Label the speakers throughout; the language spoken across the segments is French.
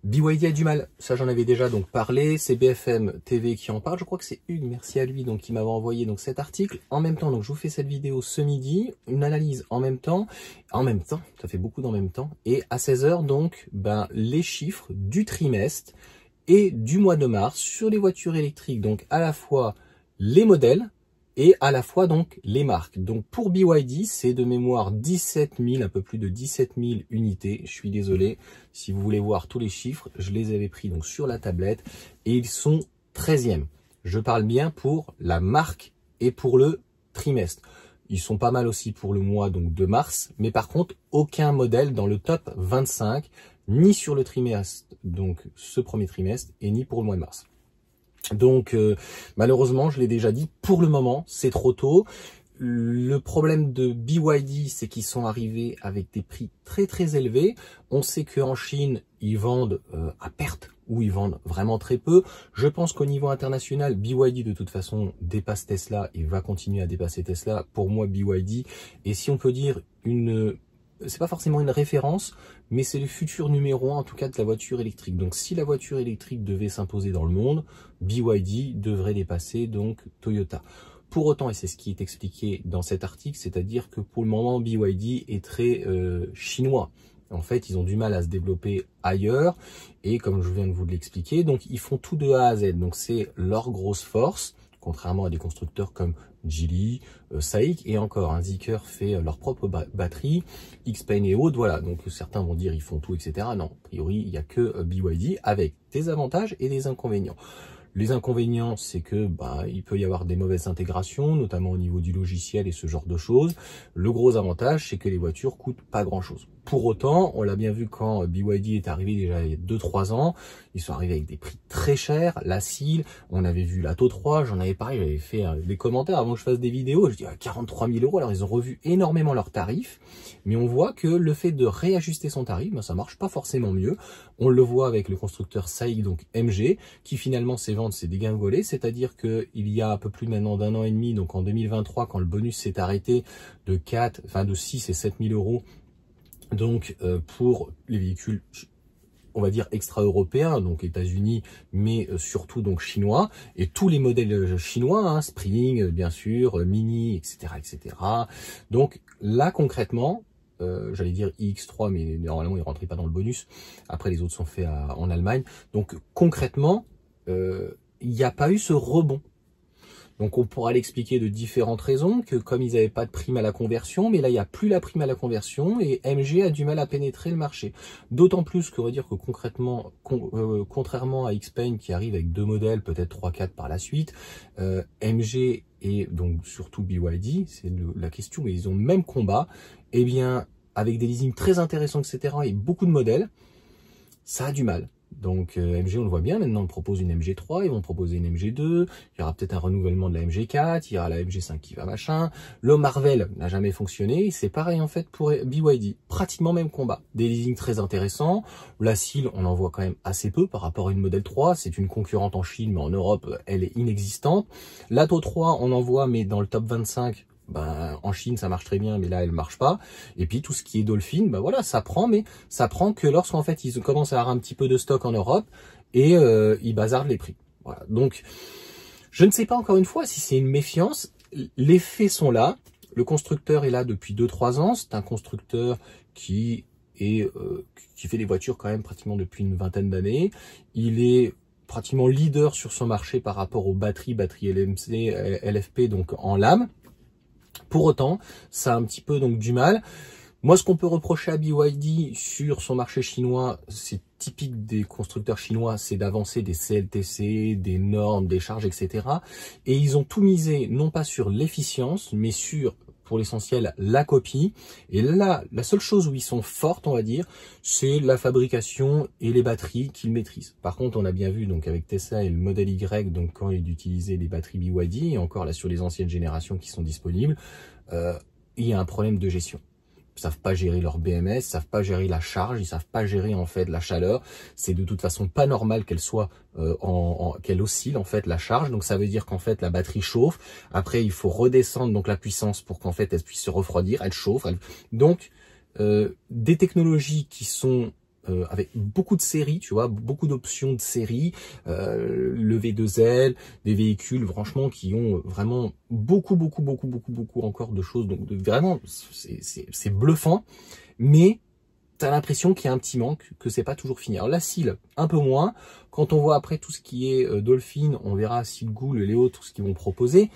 Speaker 1: BYD a du mal, ça j'en avais déjà donc parlé, c'est BFM TV qui en parle, je crois que c'est Hugues, merci à lui, donc qui m'avait envoyé donc cet article. En même temps, donc je vous fais cette vidéo ce midi, une analyse en même temps, ça fait beaucoup d'en même temps, et à 16 h donc les chiffres du trimestre et du mois de mars sur les voitures électriques, donc à la fois les modèles, et à la fois donc les marques. Donc pour BYD, c'est de mémoire 17 000, un peu plus de 17 000 unités. Je suis désolé, si vous voulez voir tous les chiffres, je les avais pris donc sur la tablette et ils sont 13e. Je parle bien pour la marque et pour le trimestre. Ils sont pas mal aussi pour le mois donc de mars, mais par contre aucun modèle dans le top 25, ni sur le trimestre, donc ce premier trimestre, et ni pour le mois de mars. Donc malheureusement, je l'ai déjà dit, pour le moment, c'est trop tôt. Le problème de BYD, c'est qu'ils sont arrivés avec des prix très très élevés. On sait qu'en Chine, ils vendent à perte ou ils vendent vraiment très peu. Je pense qu'au niveau international, BYD de toute façon dépasse Tesla et va continuer à dépasser Tesla. Pour moi, BYD, et si on peut dire c'est pas forcément une référence, mais c'est le futur numéro 1 en tout cas de la voiture électrique. Donc si la voiture électrique devait s'imposer dans le monde, BYD devrait dépasser donc Toyota. Pour autant, et c'est ce qui est expliqué dans cet article, c'est-à-dire que pour le moment, BYD est très chinois. En fait, ils ont du mal à se développer ailleurs et comme je viens de vous l'expliquer, donc ils font tout de A à Z. Donc c'est leur grosse force, contrairement à des constructeurs comme Geely, SAIC et encore, Zeekr fait leur propre batterie, XPeng et autres, voilà. Donc certains vont dire ils font tout, etc. Non, a priori, il n'y a que BYD avec des avantages et des inconvénients. Les inconvénients, c'est que il peut y avoir des mauvaises intégrations, notamment au niveau du logiciel et ce genre de choses. Le gros avantage, c'est que les voitures coûtent pas grand-chose. Pour autant, on l'a bien vu quand BYD est arrivé déjà il y a 2-3 ans, ils sont arrivés avec des prix très chers, la Seal, on avait vu l'Atto 3, j'en avais parlé, j'avais fait des commentaires avant que je fasse des vidéos, je dis 43 000 €, alors ils ont revu énormément leurs tarifs, mais on voit que le fait de réajuster son tarif, ça marche pas forcément mieux. On le voit avec le constructeur SAIC, donc MG, qui finalement ses ventes s'est dégringolé, c'est-à-dire que il y a un peu plus maintenant d'un an et demi, donc en 2023, quand le bonus s'est arrêté de 6 et 7 000 €, donc pour les véhicules, on va dire extra-européens, donc États-Unis, mais surtout donc chinois, et tous les modèles chinois, Spring, bien sûr, Mini, etc., etc. Donc là concrètement, j'allais dire iX3, mais normalement il rentrait pas dans le bonus. Après les autres sont faits en Allemagne. Donc concrètement, il n'y a pas eu ce rebond. Donc on pourra l'expliquer de différentes raisons, que comme ils n'avaient pas de prime à la conversion, mais là il n'y a plus la prime à la conversion et MG a du mal à pénétrer le marché. D'autant plus que, on va dire que concrètement, contrairement à XPeng qui arrive avec 2 modèles, peut-être 3-4 par la suite, MG et donc surtout BYD, c'est la question, mais ils ont le même combat, et bien avec des leasings très intéressants, etc. et beaucoup de modèles, ça a du mal. Donc MG, on le voit bien, maintenant on propose une MG3, ils vont proposer une MG2, il y aura peut-être un renouvellement de la MG4, il y aura la MG5 qui va machin. Le Marvel n'a jamais fonctionné, c'est pareil en fait pour BYD, pratiquement même combat. Des leasings très intéressants, la Seal on en voit quand même assez peu par rapport à une Model 3, c'est une concurrente en Chine, mais en Europe elle est inexistante. L'Atto 3 on en voit, mais dans le top 25, en Chine ça marche très bien, mais là elle marche pas. Et puis tout ce qui est Dolphin, voilà, ça prend, mais ça prend que lorsqu'en fait ils commencent à avoir un petit peu de stock en Europe et ils bazardent les prix. Voilà. Donc je ne sais pas encore une fois si c'est une méfiance. Les faits sont là. Le constructeur est là depuis 2-3 ans. C'est un constructeur qui fait des voitures quand même pratiquement depuis une vingtaine d'années. Il est pratiquement leader sur son marché par rapport aux batteries LMC, LFP, donc en lame. Pour autant, ça a un petit peu donc du mal. Moi, ce qu'on peut reprocher à BYD sur son marché chinois, c'est typique des constructeurs chinois, c'est d'avancer des CLTC, des normes, des charges, etc. Et ils ont tout misé, non pas sur l'efficience, mais sur, pour l'essentiel, la copie. Et là, la seule chose où ils sont forts, on va dire, c'est la fabrication et les batteries qu'ils maîtrisent. Par contre, on a bien vu donc avec Tesla et le modèle Y, donc quand ils utilisaient les batteries BYD, et encore là sur les anciennes générations qui sont disponibles, il y a un problème de gestion. Ils savent pas gérer leur BMS, ils savent pas gérer la charge, ils savent pas gérer en fait la chaleur. C'est de toute façon pas normal qu'elle soit qu'elle oscille en fait la charge. Donc ça veut dire qu'en fait la batterie chauffe. Après il faut redescendre donc la puissance pour qu'en fait elle puisse se refroidir. Elle chauffe. Donc des technologies qui sont avec beaucoup de séries, tu vois, beaucoup d'options de séries, le V2L, des véhicules franchement qui ont vraiment beaucoup encore de choses. Donc vraiment, c'est bluffant, mais t'as l'impression qu'il y a un petit manque, que c'est pas toujours fini. Alors la Seal, un peu moins. Quand on voit après tout ce qui est Dolphin, on verra Sealghoul, les autres, ce qu'ils vont proposer.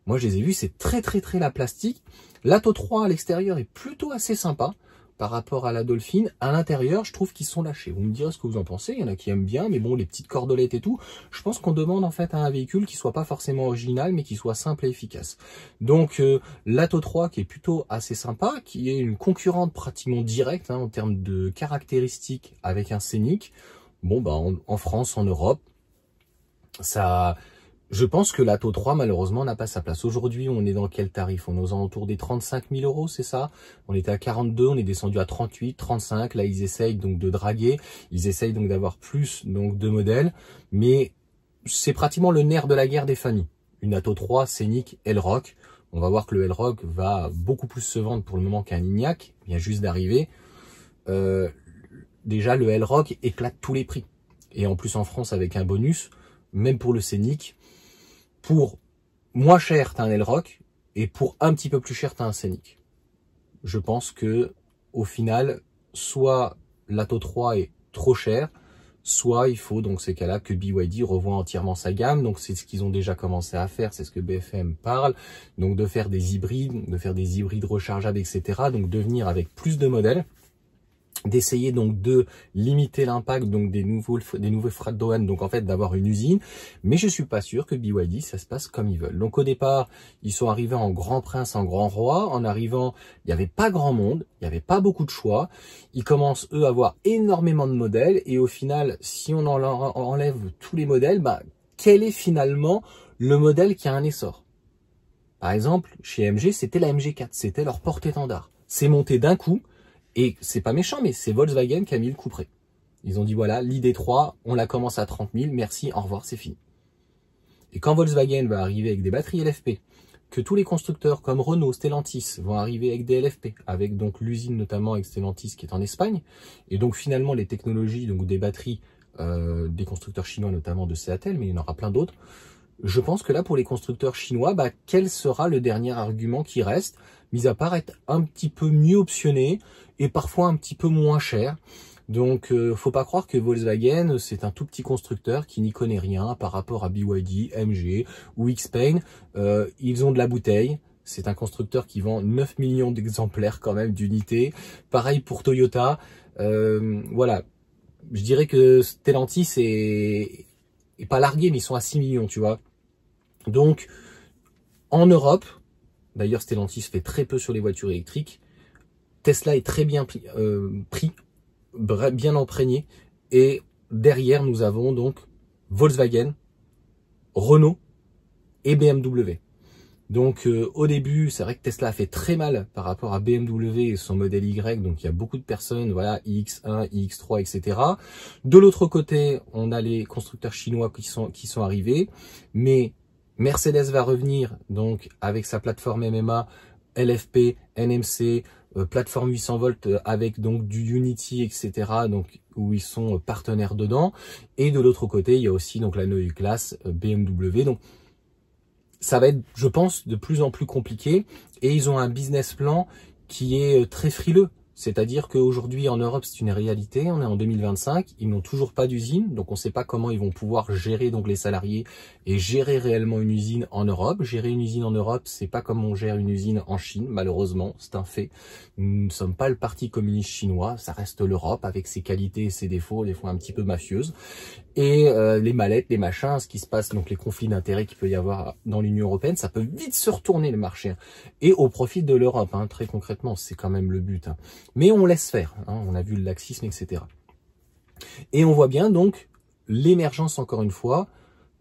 Speaker 1: Moi, je les ai vus, c'est très la plastique. L'Atto 3 à l'extérieur est plutôt assez sympa par rapport à la Dolphin. À l'intérieur, je trouve qu'ils sont lâchés. Vous me direz ce que vous en pensez. Il y en a qui aiment bien, mais bon, les petites cordelettes et tout. Je pense qu'on demande en fait à un véhicule qui soit pas forcément original, mais qui soit simple et efficace. Donc, l'Atto 3 qui est plutôt assez sympa, qui est une concurrente pratiquement directe en termes de caractéristiques avec un Scénic. Bon, bah, en France, en Europe, ça... Je pense que l'Atto 3, malheureusement, n'a pas sa place. Aujourd'hui, on est dans quel tarif? On est aux alentours des 35 000 euros, c'est ça? On était à 42, on est descendu à 38, 35. Là, ils essayent donc de draguer. Ils essayent donc d'avoir plus donc de modèles. Mais c'est pratiquement le nerf de la guerre des familles. Une Atto 3, Scénic, Elroq. On va voir que le Elroq va beaucoup plus se vendre pour le moment qu'un Enyaq. Il vient juste d'arriver. Déjà, le Elroq éclate tous les prix. Et en plus, en France, avec un bonus, même pour le Scénic, pour moins cher, t'as un Elroq, et pour un petit peu plus cher, t'as un Scénic. Je pense que au final, soit l'Atto 3 est trop cher, soit il faut, donc ces cas-là, que BYD revoie entièrement sa gamme. Donc c'est ce qu'ils ont déjà commencé à faire, c'est ce que BFM parle, donc de faire des hybrides rechargeables, etc. Donc de venir avec plus de modèles, d'essayer donc de limiter l'impact donc des nouveaux frais de douane, donc en fait d'avoir une usine, mais je suis pas sûr que BYD ça se passe comme ils veulent. Donc au départ, ils sont arrivés en grand prince, en grand roi. En arrivant, il n'y avait pas grand monde, il n'y avait pas beaucoup de choix. Ils commencent eux à avoir énormément de modèles, et au final, si on enlève tous les modèles, bah quel est finalement le modèle qui a un essor? Par exemple, chez MG, c'était la MG4, c'était leur porte-étendard. C'est monté d'un coup. Et c'est pas méchant, mais c'est Volkswagen qui a mis le coup près. Ils ont dit voilà, l'ID3, on la commence à 30 000, merci, au revoir, c'est fini. Et quand Volkswagen va arriver avec des batteries LFP, que tous les constructeurs comme Renault, Stellantis vont arriver avec des LFP, avec donc l'usine notamment avec Stellantis qui est en Espagne, et donc finalement les technologies donc des batteries des constructeurs chinois, notamment de Seattle, mais il y en aura plein d'autres. Je pense que là, pour les constructeurs chinois, bah, quel sera le dernier argument qui reste, mis à part être un petit peu mieux optionné et parfois un petit peu moins cher. Donc, faut pas croire que Volkswagen, c'est un tout petit constructeur qui n'y connaît rien par rapport à BYD, MG ou Xpeng. Ils ont de la bouteille. C'est un constructeur qui vend 9 millions d'exemplaires quand même d'unités. Pareil pour Toyota. Voilà. Je dirais que Stellantis est pas largué, mais ils sont à 6 millions, tu vois. Donc, en Europe, d'ailleurs Stellantis fait très peu sur les voitures électriques, Tesla est très bien pris, bien imprégné, et derrière nous avons donc Volkswagen, Renault et BMW. Donc au début, c'est vrai que Tesla a fait très mal par rapport à BMW et son modèle Y, donc il y a beaucoup de personnes, voilà, iX1, iX3, etc. De l'autre côté, on a les constructeurs chinois qui sont arrivés, mais Mercedes va revenir donc avec sa plateforme MMA, LFP, NMC, plateforme 800 volts avec donc du Unity, etc. Donc où ils sont partenaires dedans. Et de l'autre côté, il y a aussi donc la Neue Klasse BMW. Donc ça va être, je pense, de plus en plus compliqué. Et ils ont un business plan qui est très frileux. C'est-à-dire qu'aujourd'hui, en Europe, c'est une réalité. On est en 2025. Ils n'ont toujours pas d'usine. Donc, on ne sait pas comment ils vont pouvoir gérer donc les salariés et gérer réellement une usine en Europe. Gérer une usine en Europe, c'est pas comme on gère une usine en Chine. Malheureusement, c'est un fait. Nous ne sommes pas le parti communiste chinois. Ça reste l'Europe avec ses qualités et ses défauts, des fois un petit peu mafieuses. Et les mallettes, les machins, ce qui se passe, donc les conflits d'intérêts qu'il peut y avoir dans l'Union européenne, ça peut vite se retourner le marché. Et au profit de l'Europe, hein, très concrètement, c'est quand même le but. Hein. Mais on laisse faire, hein, on a vu le laxisme, etc. Et on voit bien donc l'émergence, encore une fois,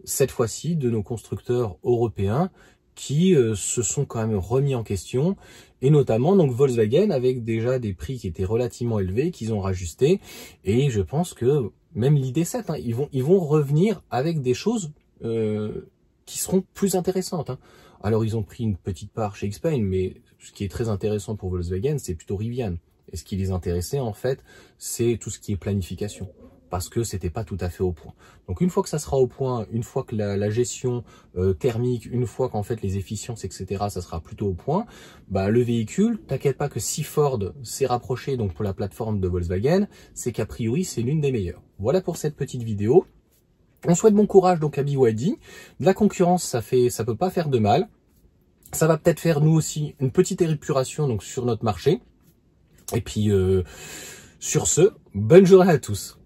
Speaker 1: cette fois-ci, de nos constructeurs européens qui se sont quand même remis en question, et notamment donc Volkswagen avec déjà des prix qui étaient relativement élevés, qu'ils ont rajustés, et je pense que même l'ID7, hein, ils vont revenir avec des choses qui seront plus intéressantes. Hein. Alors ils ont pris une petite part chez Xpeng, mais ce qui est très intéressant pour Volkswagen, c'est plutôt Rivian. Et ce qui les intéressait, en fait, c'est tout ce qui est planification, parce que c'était pas tout à fait au point. Donc une fois que ça sera au point, une fois que la gestion thermique, une fois qu'en fait les efficiences, etc., ça sera plutôt au point, bah le véhicule, t'inquiète pas que si Ford s'est rapproché donc pour la plateforme de Volkswagen, c'est qu'a priori c'est l'une des meilleures. Voilà pour cette petite vidéo. On souhaite bon courage donc à BYD. De la concurrence, ça peut pas faire de mal. Ça va peut-être faire nous aussi une petite épuration donc sur notre marché. Et puis sur ce, bonne journée à tous.